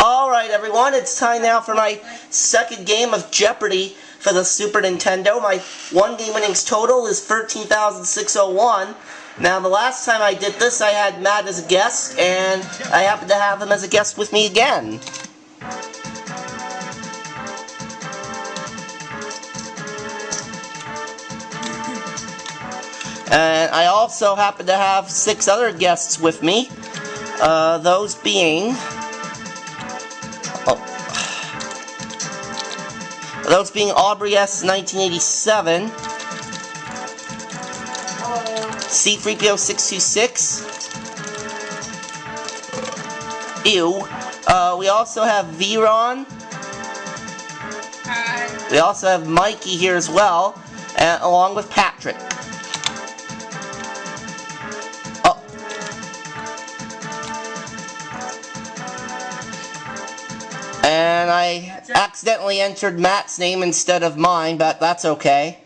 Alright everyone, it's time now for my second game of Jeopardy for the Super Nintendo. My one game winnings total is 13,601. Now the last time I did this I had Matt as a guest, and I happen to have him as a guest with me again. And I also happen to have 6 other guests with me, those being... Those being Aubrey S. 1987, C3PO 626. Ew. We also have Veron. Hi. We also have Mikey here as well, and along with Patrick. Oh. And I accidentally entered Matt's name instead of mine, but that's okay.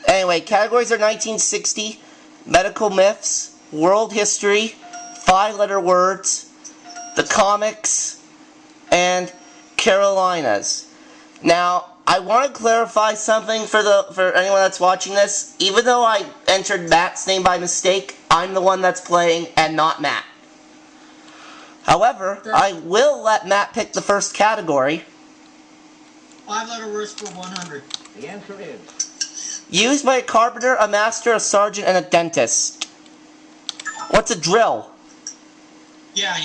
Anyway, categories are 1960, medical myths, world history, 5-letter words, the comics, and Carolinas. Now, I want to clarify something for anyone that's watching this. Even though I entered Matt's name by mistake, I'm the one that's playing and not Matt. However, I will let Matt pick the first category. 5-letter words for 100. The answer is... Used by a carpenter, a master, a sergeant, and a dentist. What's a drill? Yeah.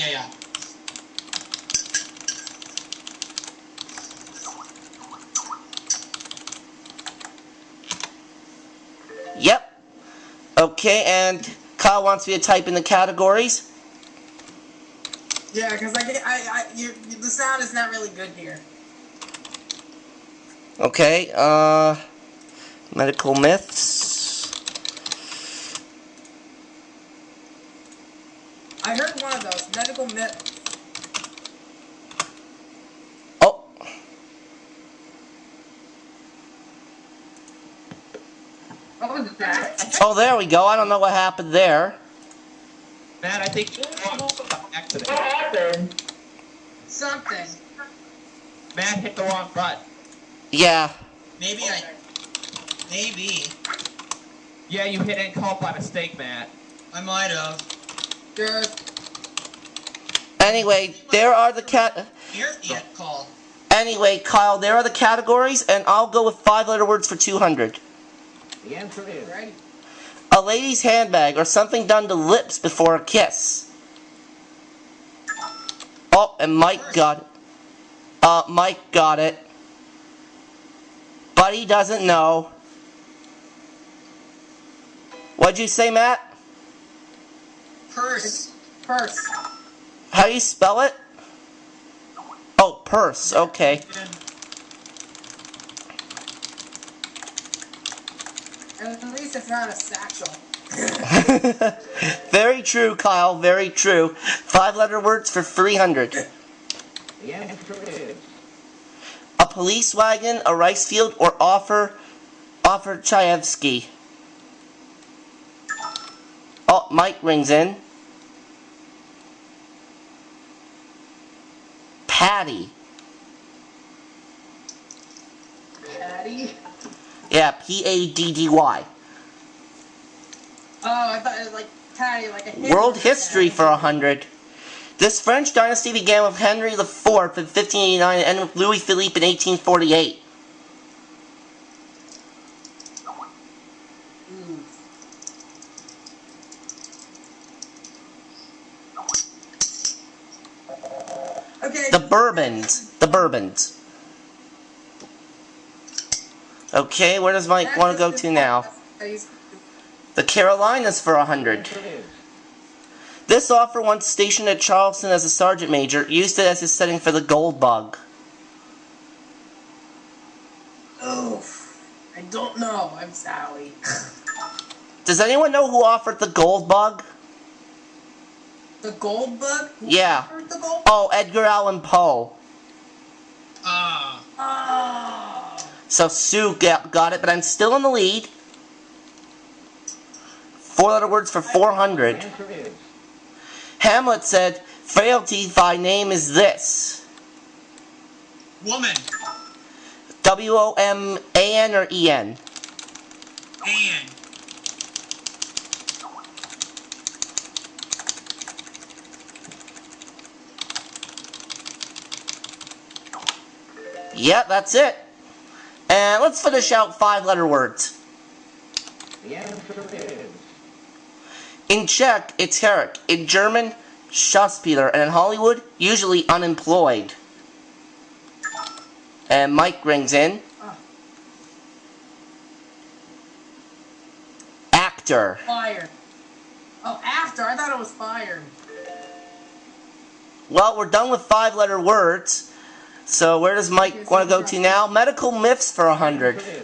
Yep. Okay, and Kyle wants me to type in the categories. Yeah, because the sound is not really good here. Okay, medical myths. I heard one of those, medical myths. Oh. What was that? Oh, there we go. I don't know what happened there. Matt, I think accident. What happened? Something. Matt hit the wrong button. Yeah. Maybe. Yeah, you hit end call by mistake, Matt. I might have. Good. Anyway, there are the Here's the end call. Anyway, Kyle, there are the categories, and I'll go with 5-letter words for 200. The answer is... Ready? A lady's handbag, or something done to lips before a kiss. Oh, and Mike got it. Mike got it. But he doesn't know. What'd you say, Matt? Purse. How do you spell it? Oh, purse. Okay. At least it's not a satchel. Very true, Kyle. Very true. 5-letter words for 300. The answer is... A police wagon, a rice field, or offer Chaevsky. Oh, Mike rings in. Patty. Patty? Yeah, Paddy. Oh, I thought it was like Patty, like a hit. World history for 100. This French dynasty began with Henry IV in 1589 and ended with Louis Philippe in 1848. Okay. The Bourbons. Okay, where does Mike want to go to now? The Carolinas for 100. This officer, once stationed at Charleston as a sergeant major, used it as his setting for the gold bug. Oof. I don't know. I'm sorry. Does anyone know who offered the gold bug? The gold bug? Who Yeah. offered the gold bug? Oh, Edgar Allan Poe. Ah. Oh. So Sue got it, but I'm still in the lead. Four-letter words for The 400. answer is Hamlet said, "Frailty, thy name is this." Woman. W-O-M-A-N or E-N? And. Yeah, that's it. And let's finish out 5-letter words. the answer is In Czech, it's Herrick. In German, Schauspieler. And in Hollywood, usually unemployed. And Mike rings in. Actor. Fired. Oh, after. I thought it was fired. Well, we're done with 5-letter words. So where does Mike want to go to now? Medical myths for 100. answer is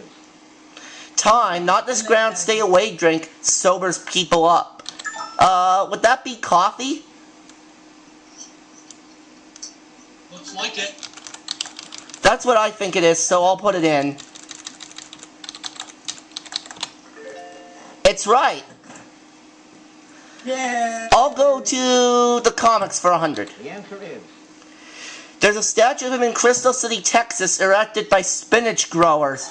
Time, not this ground, stay away drink, sobers people up. Would that be coffee? Looks like it. That's what I think it is, so I'll put it in. It's right. Yeah. I'll go to the comics for 100. the answer is There's a statue of him in Crystal City, Texas, erected by spinach growers.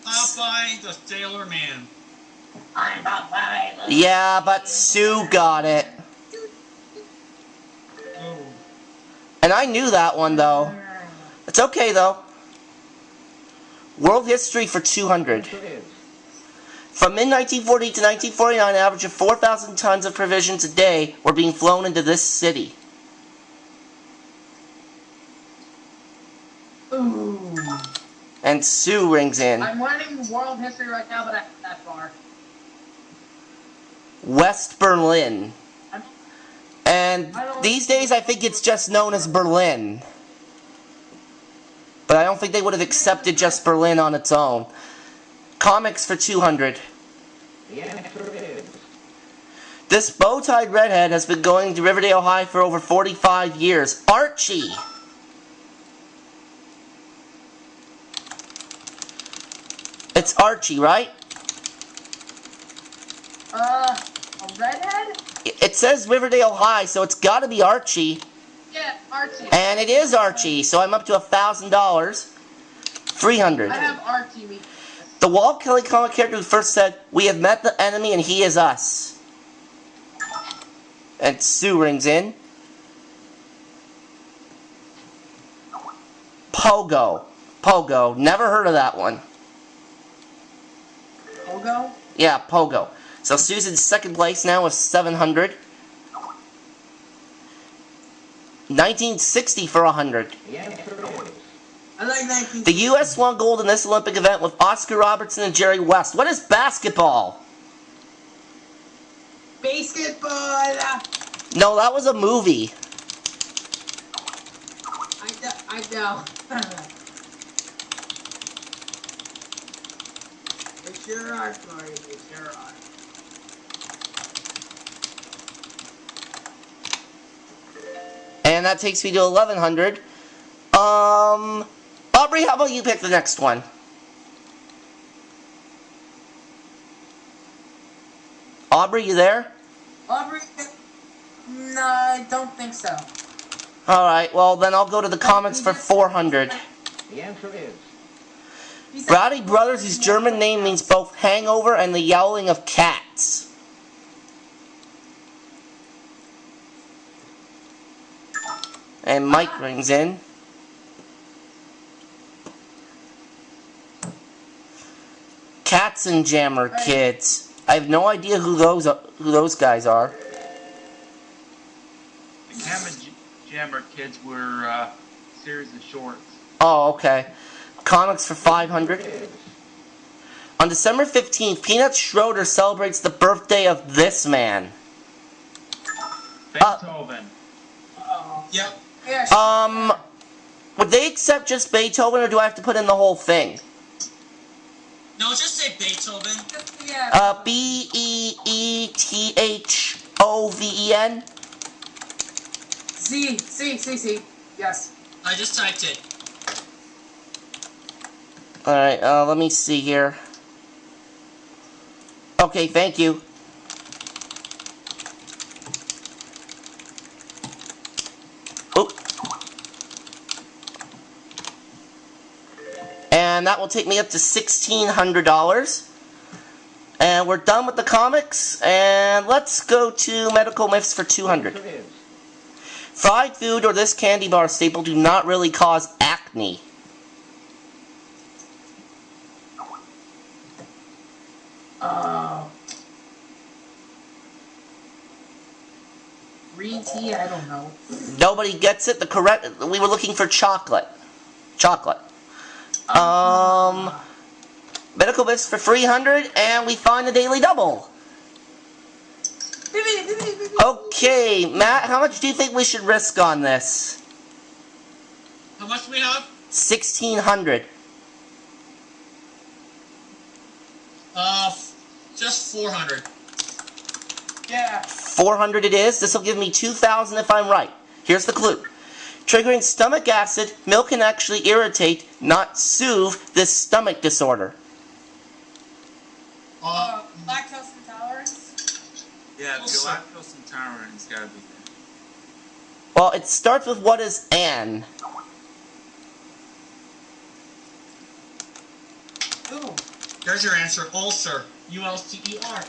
Popeye the Sailor Man. I'm not fired. Yeah, but Sue got it. Oh. And I knew that one, though. It's okay, though. World history for 200. answer is From mid-1940 to 1949, an average of 4,000 tons of provisions a day were being flown into this city. Ooh. And Sue rings in. I'm learning world history right now, but I'm not that far. West Berlin. I'm, And these days, I think it's just known as Berlin. But I don't think they would have accepted just Berlin on its own. Comics for 200. the answer is This bow-tied redhead has been going to Riverdale High for over 45 years. Archie! It's Archie, right? a redhead? It says Riverdale High, so it's gotta be Archie. Yeah, Archie. And it is Archie, so I'm up to $1,000. 300. I have Archie. The Walt Kelly comic character who first said, "We have met the enemy and he is us." And Sue rings in. Pogo. Pogo. Never heard of that one. Pogo? Yeah, Pogo. So Sue's in second place now with 700. 1960 for 100. the answer is I like 19. The U.S. won gold in this Olympic event with Oscar Robertson and Jerry West. What is basketball? Basketball. No, that was a movie. I know. They sure are, Florrie. They sure are. And that takes me to 1,100. Aubrey, how about you pick the next one? Aubrey, you there? Aubrey? No, I don't think so. Alright, well then I'll go to the comics for 400. the answer is He said- Browdy Brothers, whose German name means both hangover and the yowling of cats. And Mike rings in. Cats and Jammer Kids. I have no idea who those guys are. The Jammer Kids were a series of shorts. Oh, okay. Comics for 500. On December 15th, Peanuts Schroeder celebrates the birthday of this man. Beethoven. Yep. Yeah, Would they accept just Beethoven, or do I have to put in the whole thing? No, just say Beethoven. yeah. B-E-E-T-H-O-V-E-N? C. Yes. I just typed it. Alright, let me see here. Okay, thank you. Oh. And that will take me up to $1,600. And we're done with the comics. And let's go to medical myths for 200. Answer is Fried food or this candy bar staple do not really cause acne. Green tea, I don't know. Nobody gets it. We were looking for chocolate. Chocolate. Medical myths for 300, and we find the daily double. Okay, Matt, how much do you think we should risk on this? How much do we have? 1,600. Just 400. Yeah. 400 it is. This will give me 2,000 if I'm right. Here's the clue. Triggering stomach acid, milk can actually irritate, not soothe, this stomach disorder. Lactose intolerance? Yeah, the Also- lactose intolerance gotta be there. Well, it starts with what is an. Ooh. There's your answer. Ulcer. ULCER.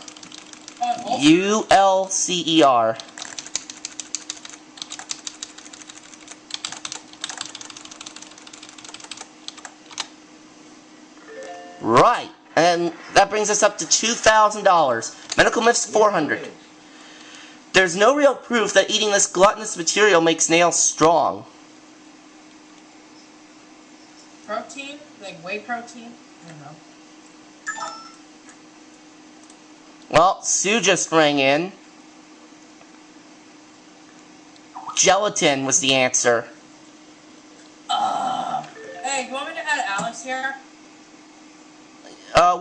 ULCER. Right. And that brings us up to $2,000. Medical myths 400. There's no real proof that eating this gluttonous material makes nails strong. Protein? Like whey protein? I don't know. Well, Sue just rang in. Gelatin was the answer. Hey, you want me to add Alex here?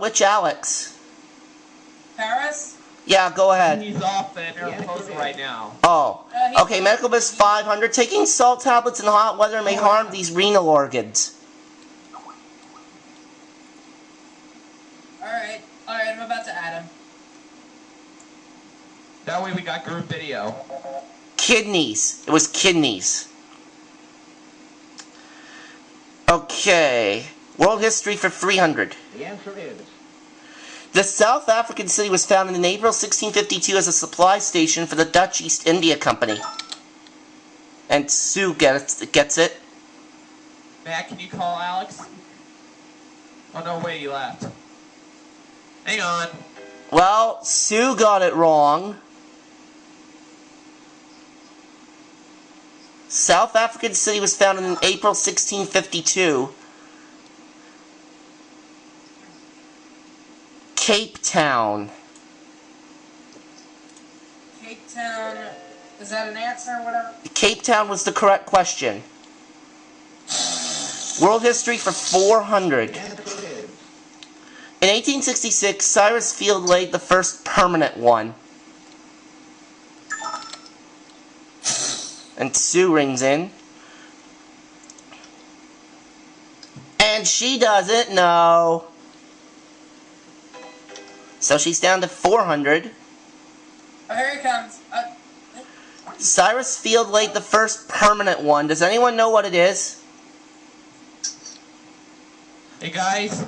Which Alex? Paris? Yeah, go ahead. He's off at Mariposa right now. Oh. Okay, medical myths 500. Taking salt tablets in hot weather may harm these renal organs. Alright, I'm about to add him. That way we got group video. Kidneys. It was kidneys. Okay. World history for 300. the answer is The South African city was founded in April 1652 as a supply station for the Dutch East India Company. And Sue gets it. Matt, can you call Alex? Oh no, wait, he left. Hang on. Well, Sue got it wrong. South African city was founded in April 1652. Cape Town. Cape Town. Is that an answer or whatever? Cape Town was the correct question. World history for 400. the answer is In 1866, Cyrus Field laid the first permanent one. And Sue rings in. And she doesn't know. So she's down to 400. Oh, here he comes. Cyrus Field laid the first permanent one. Does anyone know what it is? Hey guys,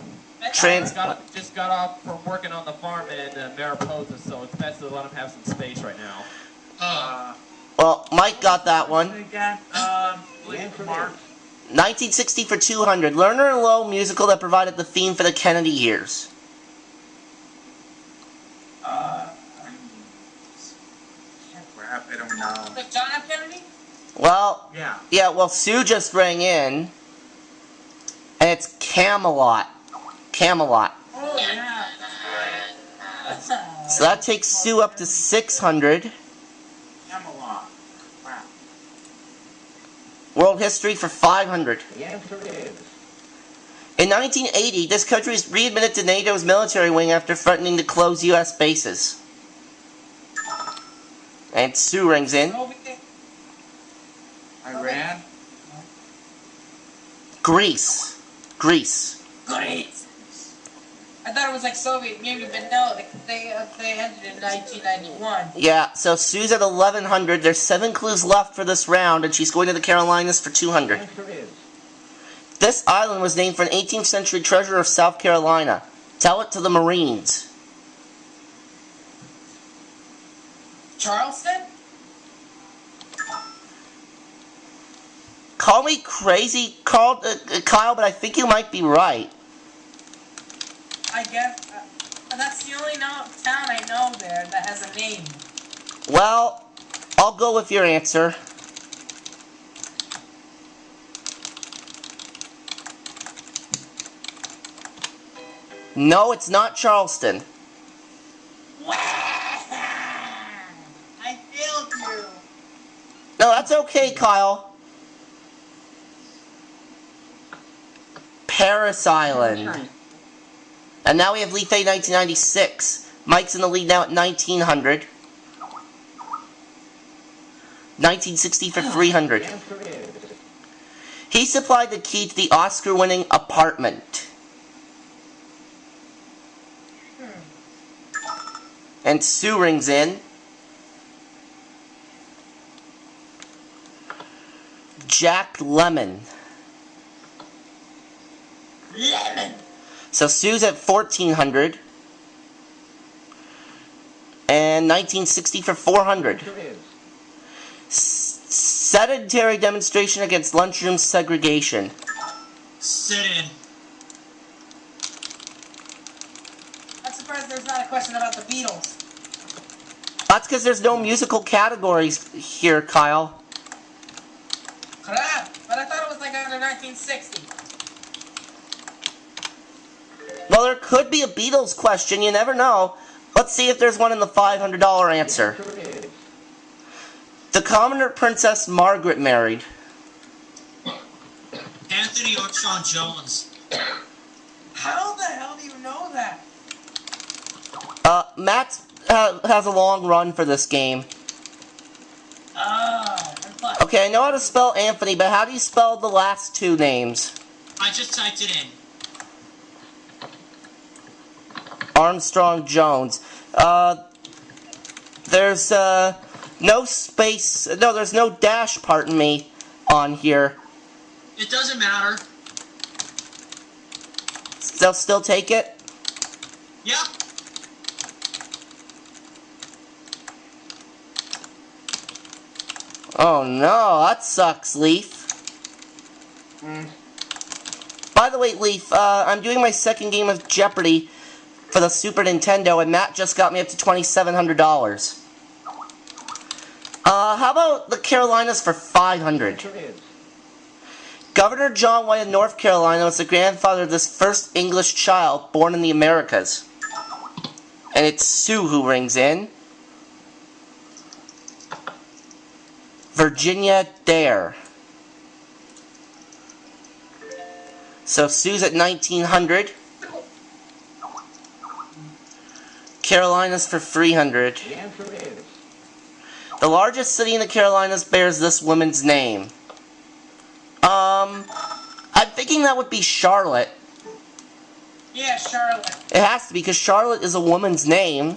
Trans- just got off from working on the farm in Mariposa, so it's best to let him have some space right now. Well, Mike got that one. Again, the please, answer Mark. is 1960 for 200. Lerner and Lowe musical that provided the theme for the Kennedy years. Crap, I don't know. Like John F. Kennedy? Well, Yeah. well, Sue just rang in. And it's Camelot. Camelot. Oh, yeah. So that takes Sue up to 600. Camelot. Crap. World history for 500. the answer is In 1980, this country was readmitted to NATO's military wing after threatening to close U.S. bases. And Sue rings in. Iran. Greece. Greece. Great. I thought it was like Soviet Union, but no, they ended in 1991. Yeah, so Sue's at 1100. There's 7 clues left for this round, and she's going to the Carolinas for The 200. answer is This island was named for an 18th century treasure of South Carolina. Tell it to the Marines. Charleston? Call me crazy, Kyle, but I think you might be right. I guess. That's the only town I know there that has a name. Well, I'll go with your answer. No, it's not Charleston. I failed you. No, that's okay, Kyle. Paris Island. And now we have Leaf A 1996. Mike's in the lead now at 1900. 1960 for 300. the answer is He supplied the key to the Oscar-winning Apartment. And Sue rings in. Jack Lemmon. Lemon. So Sue's at 1400. And 1960 for 400. answer is Sedentary demonstration against lunchroom segregation. Sit in. I'm surprised there's not a question about the Beatles. That's because there's no musical categories here, Kyle. Crap. But I thought it was like under 1960. Well, there could be a Beatles question, you never know. Let's see if there's one in the $500 answer. answer is The commoner Princess Margaret married. Anthony or Sean Jones. How the hell do you know that? Matt has a long run for this game. Oh. Okay, I know how to spell Anthony, but how do you spell the last 2 names? I just typed it in. Armstrong Jones. There's no space. No, there's no dash, pardon me, on here. It doesn't matter. They'll still take it? Yep. Oh no, that sucks, Leaf. By the way, Leaf, I'm doing my second game of Jeopardy for the Super Nintendo, and Matt just got me up to $2,700. How about the Carolinas for 500? answer is Governor John White of North Carolina was the grandfather of this first English child born in the Americas. And it's Sue who rings in. Virginia Dare. So Sue's at 1900. Carolinas for 300. the answer is The largest city in the Carolinas bears this woman's name. I'm thinking that would be Charlotte. Yeah, Charlotte. It has to be, because Charlotte is a woman's name.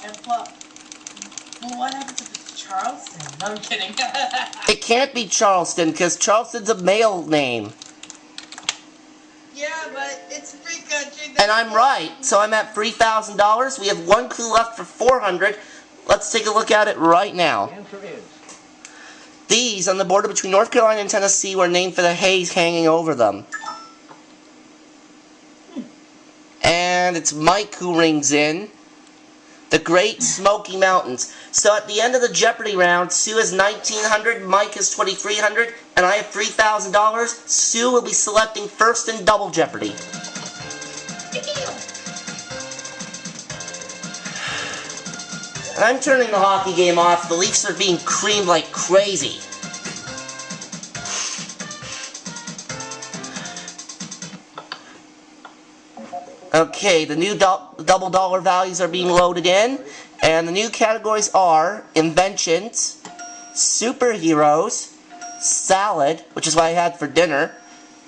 And well, what happened to Charleston? No, I'm kidding. It can't be Charleston, because Charleston's a male name. Yeah, but it's a free country. And I'm right, so I'm at $3,000. We have 1 clue left for 400. Let's take a look at it right now. the answer is These, on the border between North Carolina and Tennessee, were named for the haze hanging over them. And it's Mike who rings in. The Great Smoky Mountains. So at the end of the Jeopardy round, Sue is 1,900, Mike is 2,300, and I have $3,000. Sue will be selecting first in Double Jeopardy. And I'm turning the hockey game off. The Leafs are being creamed like crazy. Okay, the new double dollar values are being loaded in. And the new categories are inventions, superheroes, salad, which is what I had for dinner,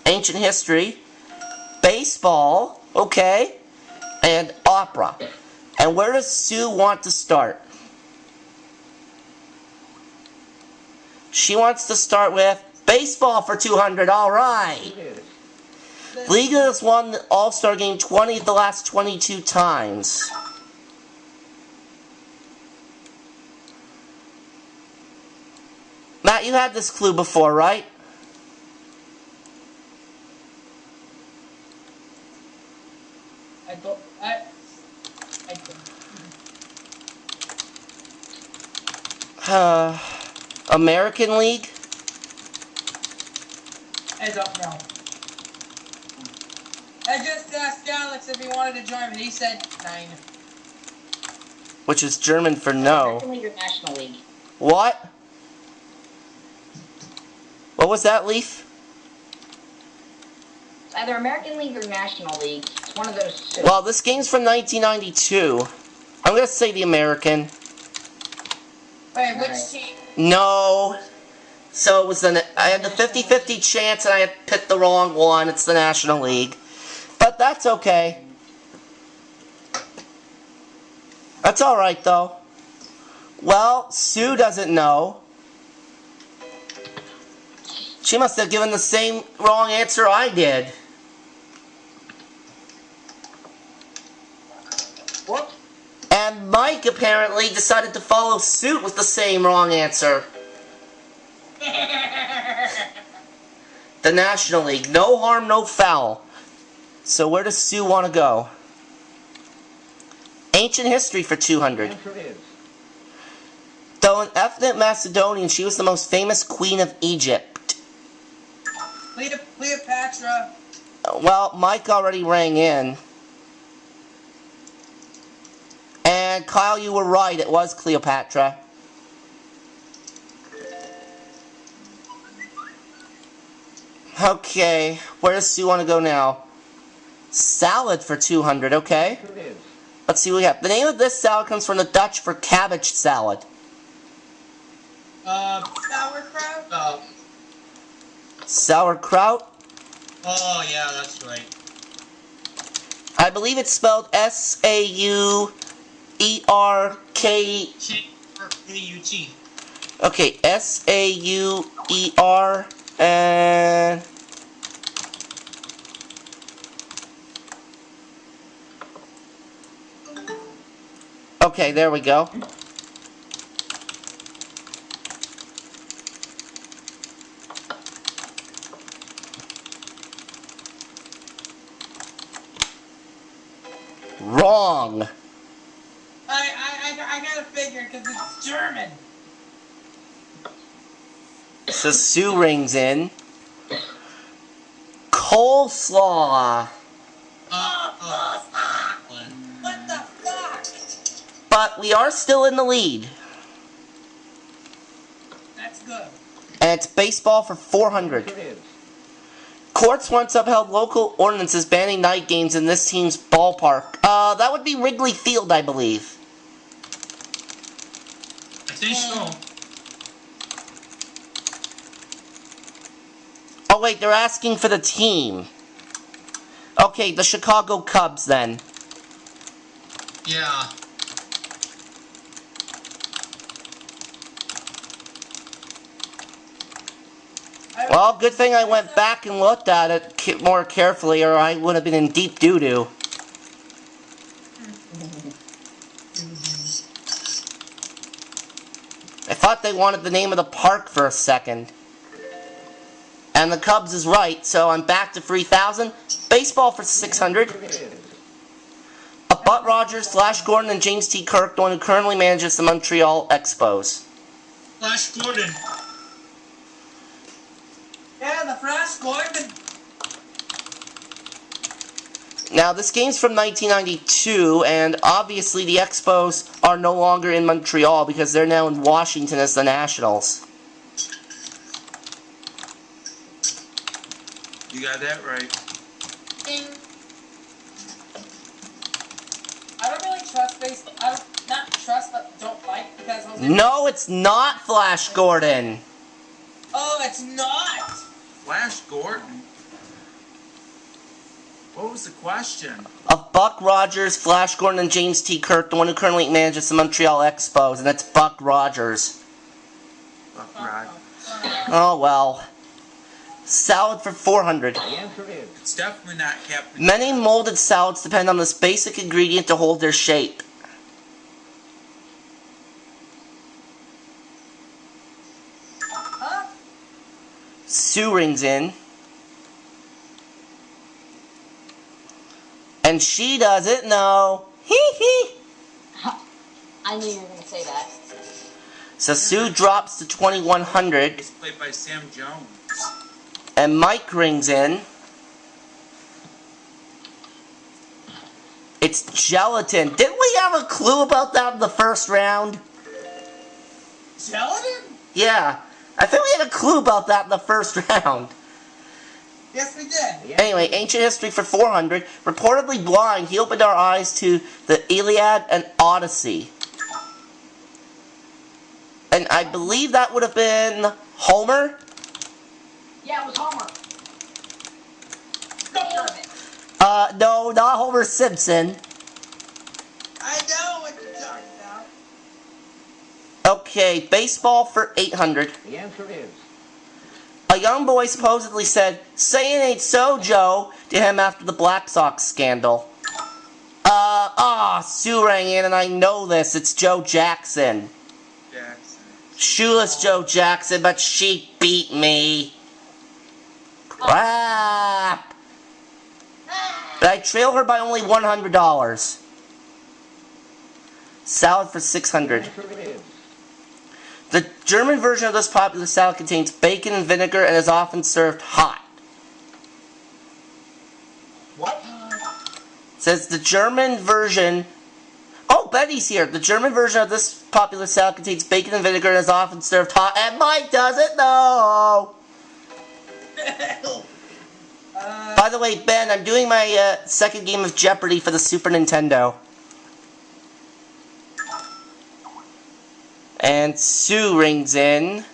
ancient history, baseball, okay, and opera. And where does Sue want to start? She wants to start with baseball for 200. All right. League has won the All-Star Game 20 of the last 22 times. Matt, you had this clue before, right? I don't. American League? I don't know. I just asked Alex if he wanted to join, and he said 9. Which is German for no. American League or National League? What? What was that, Leaf? It's either American League or National League. It's one of those two. Well, this game's from 1992. I'm gonna say the American. Wait, which Alright. team? No. So it was I had the 50-50 chance and I had picked the wrong one. It's the National League. But that's okay. That's alright though. Well, Sue doesn't know. She must have given the same wrong answer I did. Whoop. And Mike apparently decided to follow suit with the same wrong answer. The National League. No harm, no foul. So where does Sue want to go? Ancient history for 200. Answer is Though an ethnic Macedonian, she was the most famous queen of Egypt. Cleopatra. Well, Mike already rang in. And Kyle, you were right. It was Cleopatra. Okay, where does Sue want to go now? Salad for 200, okay. answer is Let's see what we have. The name of this salad comes from the Dutch for cabbage salad. Sauerkraut? Sauerkraut? Oh, yeah, that's right. I believe it's spelled S-A-U-E-R-K... K-U-T. Okay, S-A-U-E-R... and... Okay, there we go. Wrong. I gotta figure because it's German. So Sue rings in. Coleslaw. What the fuck? But we are still in the lead. That's good. And it's baseball for 400. answer is Courts once upheld local ordinances banning night games in this team's ballpark. That would be Wrigley Field, I believe. I think so. Oh wait, they're asking for the team. Okay, the Chicago Cubs then. Yeah. Well, good thing I went back and looked at it more carefully, or I would have been in deep doo-doo. I thought they wanted the name of the park for a second. And the Cubs is right, so I'm back to 3,000. Baseball for 600. A Butt Rogers, Flash Gordon, and James T. Kirk, the one who currently manages the Montreal Expos. Flash Gordon. Yeah, the Flash Gordon. Now, this game's from 1992, and obviously the Expos are no longer in Montreal because they're now in Washington as the Nationals. You got that right. Ding. I don't really trust baseball. I don't not trust, but don't like because I was. No, it's not Flash Gordon. Oh, it's not. Flash Gordon. What was the question? Of Buck Rogers, Flash Gordon, and James T. Kirk, the one who currently manages the Montreal Expos, and that's Buck Rogers. Buck Rogers. Oh well. Salad for 400. The answer is It's definitely not Captain. Many molded salads depend on this basic ingredient to hold their shape. Huh? Sue rings in. And she doesn't know. Hee hee. I knew you were going to say that. So Sue drops to 2100. It's played by Sam Jones. And Mike rings in. It's gelatin. Didn't we have a clue about that in the first round? Gelatin? Yeah. I think we had a clue about that in the first round. Yes, we did. the answer Anyway, ancient history for 400. Reportedly blind, he opened our eyes to the Iliad and Odyssey. And I believe that would have been Homer? Yeah, it was Homer. Damn it. No, not Homer Simpson. I know what you're talking about. Okay, baseball for 800. The answer is A young boy supposedly said, "Say it ain't so, Joe," to him after the Black Sox scandal. Sue rang in and I know this. It's Joe Jackson. Jackson. Shoeless Joe Jackson, but she beat me. Crap. But I trail her by only $100. Salad for the 600. answer is The German version of this popular salad contains bacon and vinegar and is often served hot. What? It says the German version... Oh, Betty's here. The German version of this popular salad contains bacon and vinegar and is often served hot. And Mike doesn't know! By the way, Ben, I'm doing my second game of Jeopardy for the Super Nintendo. And Sue rings in.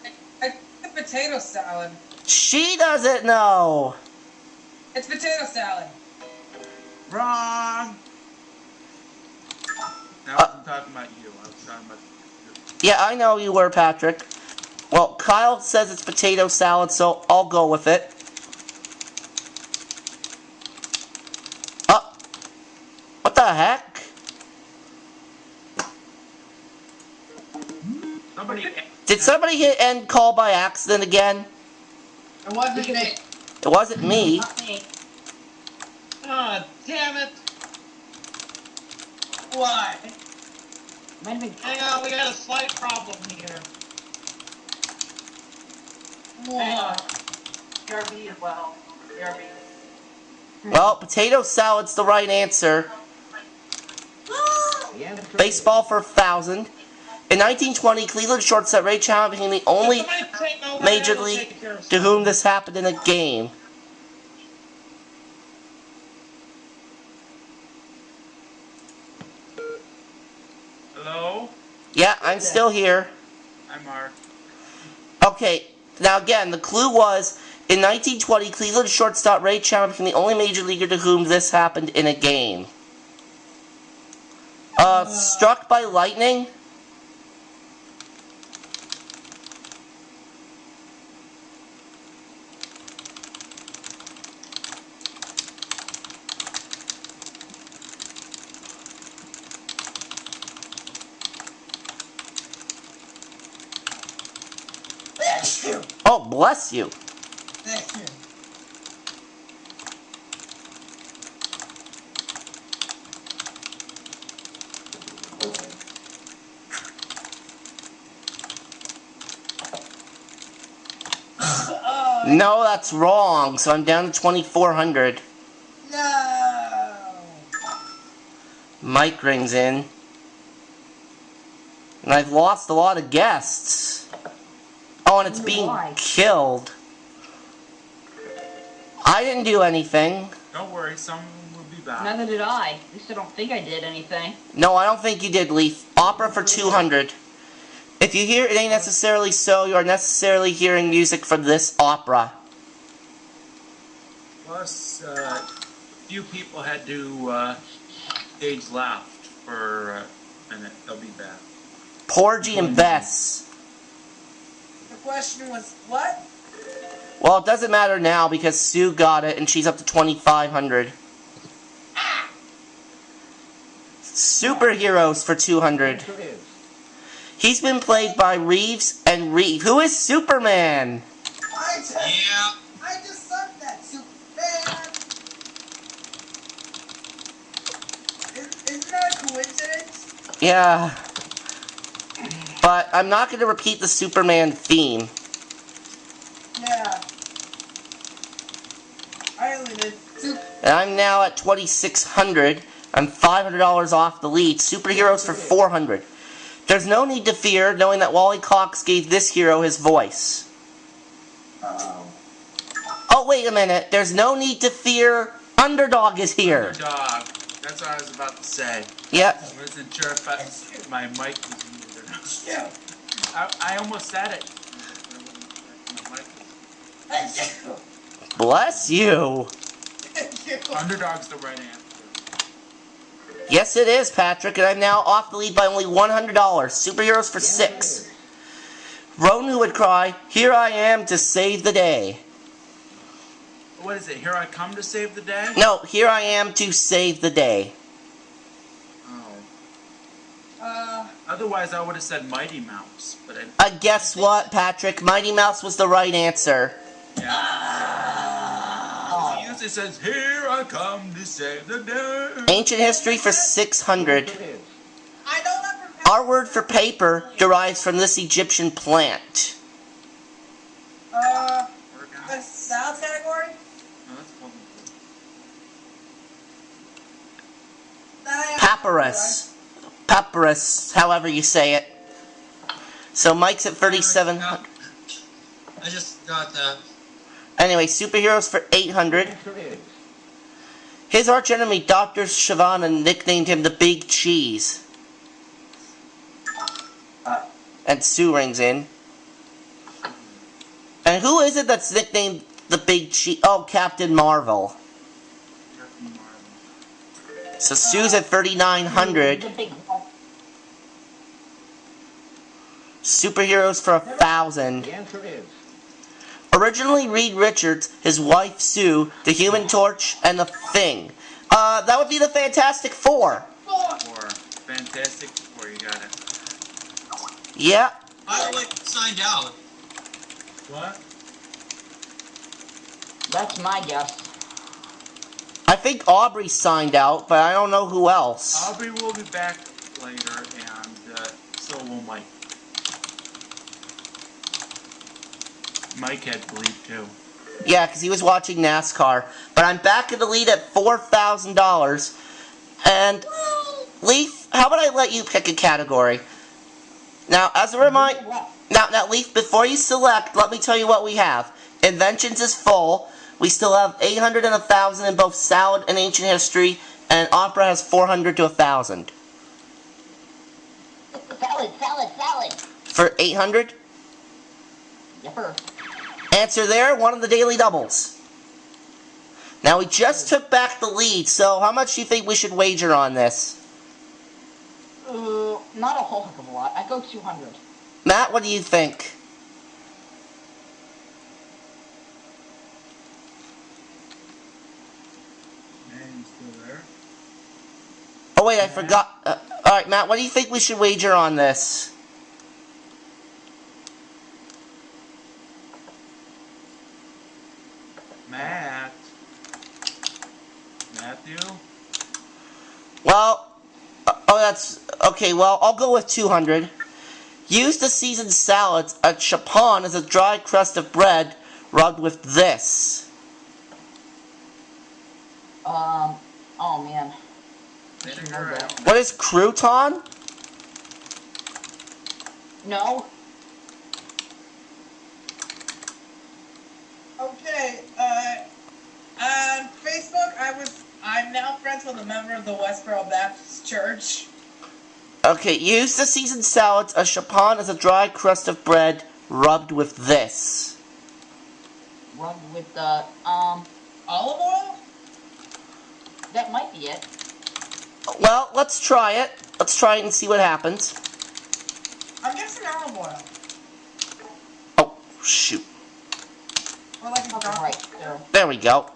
I think potato salad. She doesn't know! It's potato salad. Wrong! Now I wasn't talking about you. I was talking about you. Yeah, I know you were, Patrick. Well, Kyle says it's potato salad, so I'll go with it. What the heck? Somebody. Did somebody hit end call by accident again? It wasn't me. It wasn't me. Not me. Ah, damn it. Why? Might have been Hang on, we got a slight problem here. Why? BRB as well. BRB. Well, potato salad's the right answer. the answer is Baseball for 1,000. In 1920, Cleveland shortstop Ray Chandler became the only Somebody take over major and we'll league take care of to something. whom this happened in a game. Hello? Yeah, I'm still here. Hi, Mark. Okay, now again, the clue was, in 1920, Cleveland shortstop Ray Chandler became the only major leaguer to whom this happened in a game. Struck by lightning? Thank you. Oh, bless you. Thank you. No, that's wrong, so I'm down to 2,400. No. Mike rings in. And I've lost a lot of guests. Oh, and it's being Why? killed. I didn't do anything. Don't worry, someone will be back. Neither did I. At least I don't think I did anything. No, I don't think you did, Leaf. Opera for 200. If you hear It Ain't Necessarily So, you are necessarily hearing music from this opera. Plus, few people had to stage left for a minute. They'll be back. Porgy and Bess. The question was what? Well, it doesn't matter now because Sue got it and she's up to 2,500. Superheroes for 200. Answer is He's been played by Reeves and Reeve. Who is Superman? I just sucked that Superman. Isn't that a coincidence? Yeah. But I'm not going to repeat the Superman theme. Yeah. I only did And I'm now at 2,600. I'm $500 off the lead. Superheroes for 400. There's no need to fear, knowing that Wally Cox gave this hero his voice. Oh, wait a minute. There's no need to fear. Underdog is here. Underdog. That's what I was about to say. Yep. I wasn't sure if my mic was muted or not. I almost said it. My mic was- Bless you. Underdog's the right answer. Yes, it is, Patrick, and I'm now off the lead by only $100. Superheroes for 6. Ronan would cry, "Here I am to save the day." What is it? Here I come to save the day? No, here I am to save the day. Oh. Otherwise, I would have said Mighty Mouse, but I. Guess what, Patrick? Mighty Mouse was the right answer. Yeah. He usually says, "Here I come to save the day." Ancient history for 600. answer is I know that from Our word for paper derives from this Egyptian plant. the Oregon? style category. No, that's called- Papyrus. Papyrus, however you say it. So Mike's at 3,700. I just got that. Anyway, superheroes for 800. answer is His archenemy, Dr. Shavana, nicknamed him the Big Cheese. And Sue rings in. And who is it that's nicknamed the Big Cheese? Oh, Captain Marvel. Captain Marvel. So Sue's at 3,900. The big Superheroes for 1,000. the answer is Originally Reed Richards, his wife Sue, the Human Torch, and the Thing. That would be the Fantastic Four. Four. Fantastic Four, you got it. Yeah. By the way, signed out. What? That's my guess. I think Aubrey signed out, but I don't know who else. Aubrey will be back later, and so will Mike. Mike had to leave too. Yeah, because he was watching NASCAR. But I'm back in the lead at $4,000. And, Leaf, how about I let you pick a category? Now, as a reminder... Now, Leaf, before you select, let me tell you what we have. Inventions is full. We still have 800 and 1,000 in both salad and ancient history. And opera has 400 to 1,000. Salad. For 800? Yepper. Answer there, one of the daily doubles. Now, we just took back the lead, so how much do you think we should wager on this? Not a whole heck of a lot. I go 200. Matt, what do you think? Man, you still there? Oh, wait, I forgot. Alright, Matt, what do you think we should wager on this? Matt. Matthew? Well, oh, that's... Okay, well, I'll go with 200. Use the seasoned salads at Chapon as a dry crust of bread rubbed with this. Oh man. Vinegar. What is crouton? No. Okay, on Facebook, I'm now friends with a member of the Westboro Baptist Church. Okay, use the seasoned salads at Chapon as a dry crust of bread rubbed with this. Rubbed with Olive oil? That might be it. Well, let's try it. Let's try it and see what happens. I'm guessing olive oil. Oh, shoot. Or like a Okay, dark. right, so. There we go.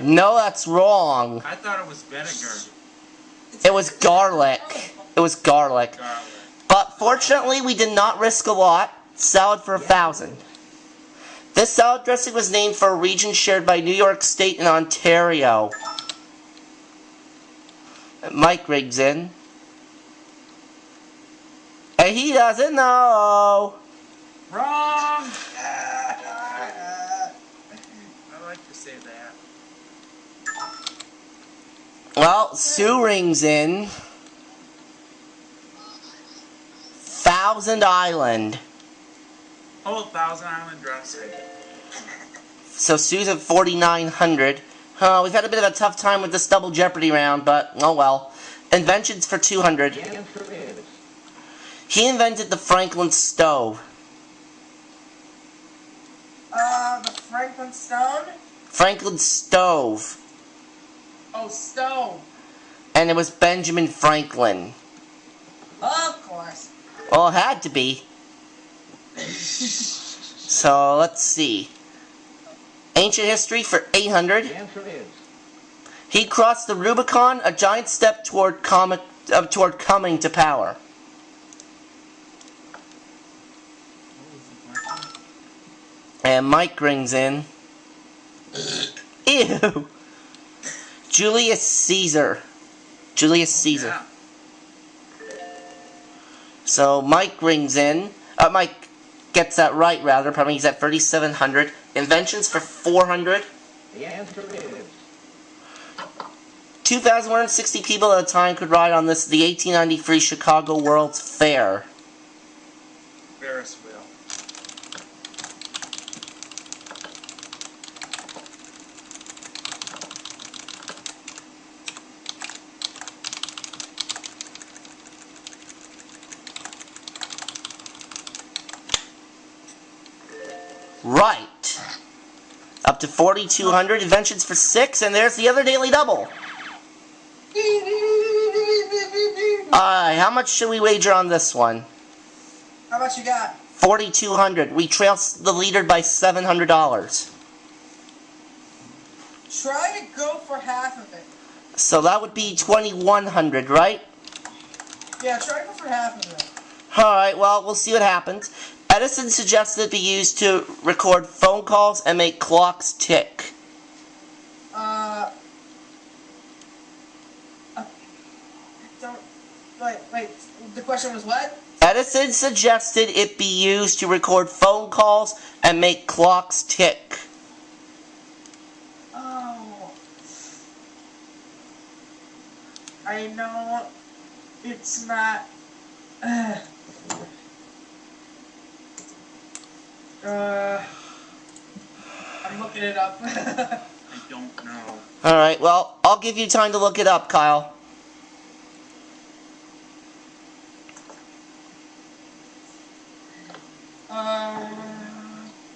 No, that's wrong. I thought it was vinegar. It was garlic. It was garlic. Garlic. But fortunately, we did not risk a lot. Salad for 1,000. This salad dressing was named for a region shared by New York State and Ontario. Mike rigs in. And he doesn't know. Wrong! I like to say that. Well, Sue rings in. Thousand Island. Oh, Thousand Island dressing. So Sue's at 4,900. We've had a bit of a tough time with this double Jeopardy round, but oh well. Inventions for 200. The answer is He invented the Franklin stove. The Franklin Stone? Franklin stove. Oh, stove. And it was Benjamin Franklin. Of course. Well, it had to be. So, let's see. Ancient history for 800. the answer is He crossed the Rubicon, a giant step toward coming to power. And Mike rings in. Ew. Julius Caesar. Julius Caesar. Yeah. So Mike rings in. Mike gets that right, rather. Probably he's at 3,700. Inventions for 400. the answer is 2,160 people at a time could ride on the 1893 Chicago World's Fair. Ferris wheel. Right. Up to 4,200. Inventions for 6, and there's the other daily double. How much should we wager on this one? How much you got? 4,200. We trail the leader by $700. Try to go for half of it. So that would be 2,100, right? Yeah, try to go for half of it. Alright, well, we'll see what happens. Edison suggested it be used to record phone calls and make clocks tick. Don't. Wait. The question was what? Edison suggested it be used to record phone calls and make clocks tick. Oh. I know it's not. I'm looking it up. I don't know. Alright, well, I'll give you time to look it up, Kyle.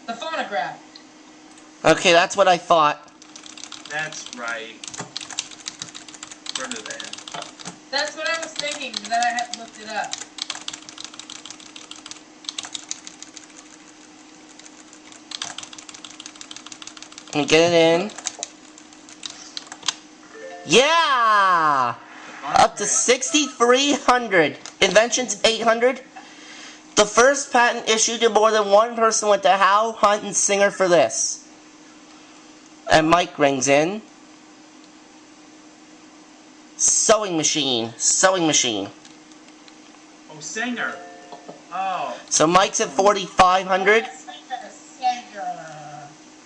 The phonograph. Okay, that's what I thought. That's right. Front of that. That's what I was thinking, but then I had looked it up. Let me get it in. Yeah! Up to 6,300. Inventions 800. The first patent issued to more than one person went to Howe, Hunt, and Singer for this. And Mike rings in. Sewing machine. Sewing machine. Oh, Singer. Oh. So Mike's at 4,500.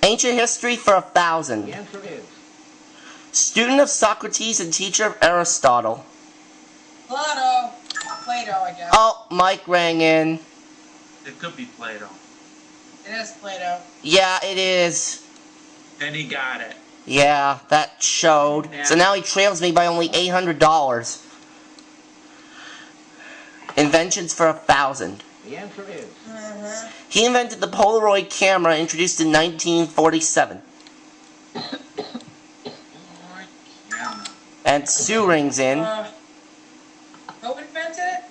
Ancient history for 1,000. the answer is Student of Socrates and teacher of Aristotle. Plato, I guess. Oh, Mike rang in. It could be Plato. It is Plato. Yeah, it is. And he got it. Yeah, that showed. Yeah. So now he trails me by only $800. Inventions for 1,000. The answer is He invented the Polaroid camera, introduced in 1947. And Sue rings in. Who invented it?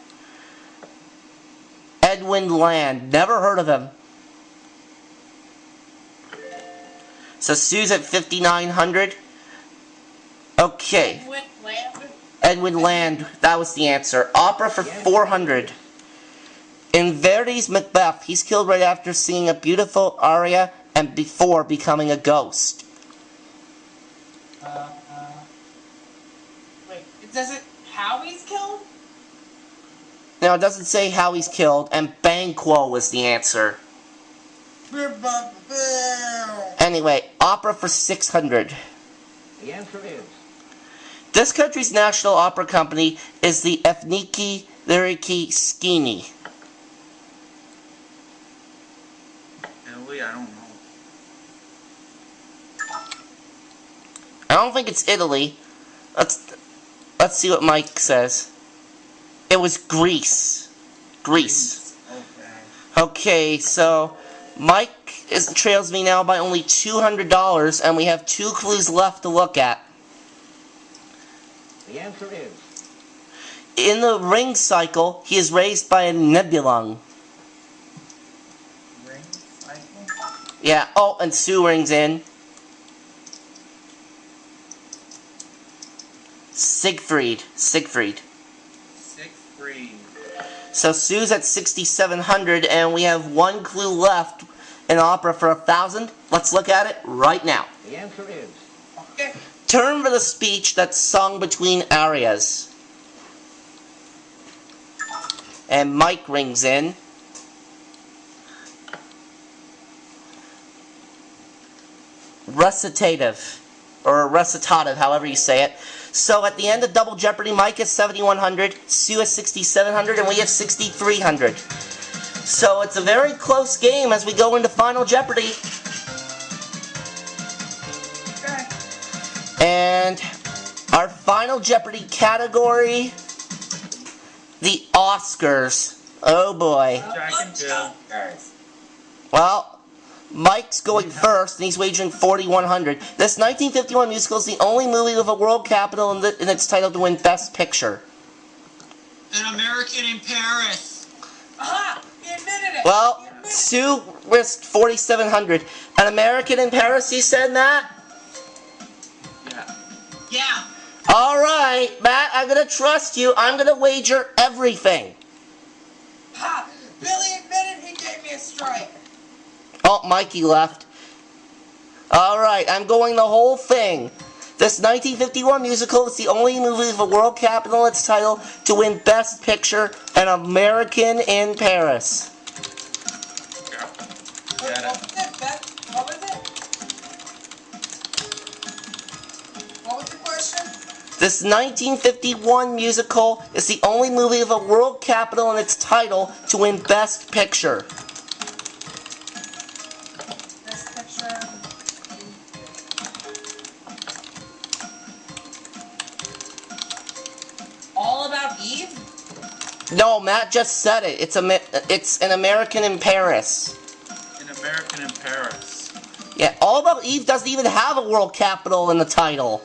Edwin Land. Never heard of him. So Sue's at 5,900. Okay. Edwin Land? Edwin Land. That was the answer. Opera for 400. In Verdi's Macbeth, he's killed right after singing a beautiful aria and before becoming a ghost. Wait, it doesn't how he's killed? Now, it doesn't say how he's killed, and Banquo was the answer. Anyway, opera for 600. the answer is This country's national opera company is the Ethniki Lyriki Skini. Italy, I don't know. I don't think it's Italy. Let's see what Mike says. It was Greece. Greece. Okay, so Mike trails me now by only $200, and we have 2 clues left to look at. the answer is In the ring cycle, he is raised by a nebulung. Ring cycle? Yeah, oh, and Sue rings in. Siegfried. Siegfried. So Sue's at 6,700, and we have 1 clue left in opera for 1,000. Let's look at it right now. the answer is Okay. Term for the speech that's sung between arias. And Mike rings in. Recitative. Or recitative, however you say it. So at the end of Double Jeopardy, Mike is 7,100, Sue is 6,700, and we have 6,300. So it's a very close game as we go into Final Jeopardy. Okay. And our Final Jeopardy category, the Oscars. Oh boy. Jack and Jill. Well, Mike's going first, and he's wagering 4,100. This 1951 musical is the only movie with a world capital in its title to win Best Picture. An American in Paris. Aha! He admitted it! Well, He admitted it. Sue risked 4,700. An American in Paris, you said, Matt? Yeah. Yeah. All right, Matt, I'm going to trust you. I'm going to wager everything. Ha! Billy admitted he gave me a strike. Oh, Mikey left. All right, I'm going the whole thing. This 1951 musical is the only movie with a world capital in its title to win Best Picture, An American in Paris. Wait, Got what it. was it? What was it? What was the question? This 1951 musical is the only movie with a world capital in its title to win Best Picture. This picture. All About Eve? No, Matt just said it. It's An American in Paris. An American in Paris. Yeah, All About Eve doesn't even have a world capital in the title.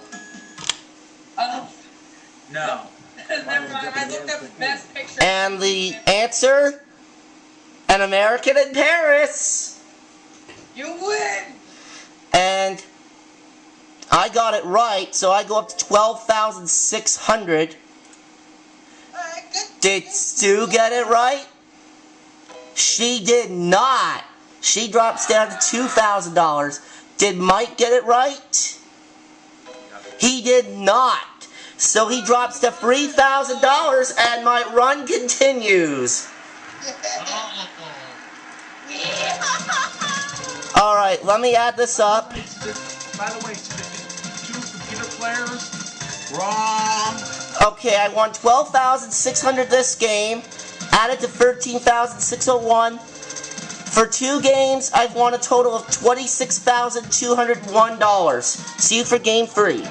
No. Never mind. I looked up Best Picture. And the answer? An American in Paris. You win! And I got it right, so I go up to 12,600. Good. Did Sue get it right? She did not. She drops down to $2,000. Did Mike get it right? He did not. So he drops to $3,000, and my run continues. All right, let me add this up. By the way, two computer players. Wrong. Okay, I won 12,600 this game, added to 13,601. For 2 games, I've won a total of $26,201. See you for game 3.